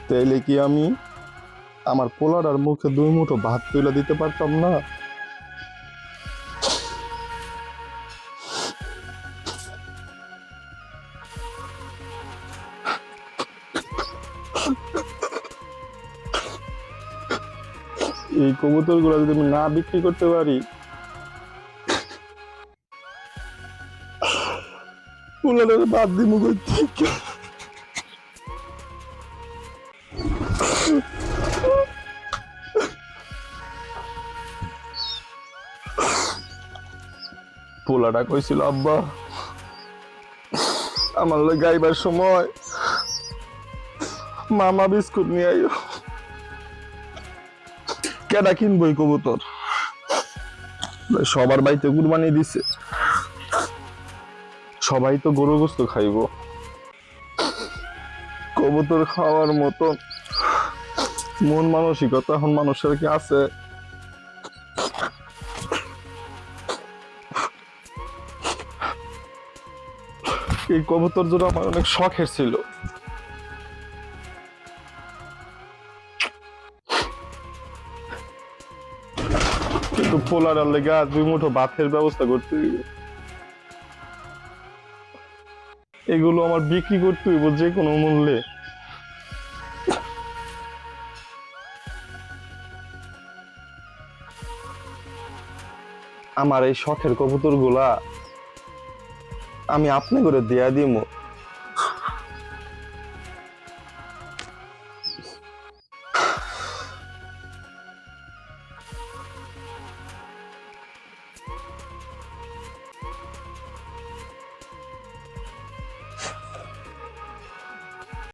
তাইলে কি আমি আমার পোলাটার মুখে 2 মুঠো ভাত তুলে দিতে পারতাম না? এই কবুতর গুলো যদি আমি না বিক্রি করতে পারি, পোলাটার ভাত দিমু কই থেকে? পোলাটা কইছিল, আব্বা আমার লগে গাইবার সময় মামা বিস্কুট নিয়ে আইও। কেডা কিনবো এই কবুতর? সবার বাড়িতে কুরবানি দিছে, সবাই তো গরু গোস্ত খাইবো। কবুতর খাওয়ার মতো মন মানসিকতা এখন মানুষের কি আছে? এই কবুতর জোড়া আমার অনেক শখের ছিল। কিন্তু পোলার লেগে 2 মুঠো ভাতের ব্যবস্থা করতে হইব। এগুলো আমার বিক্রি করতে হইব যে কোনো মূল্যে। আমার এই শখের কবুতর গুলা আমি আপনি করে দিয়া দিব।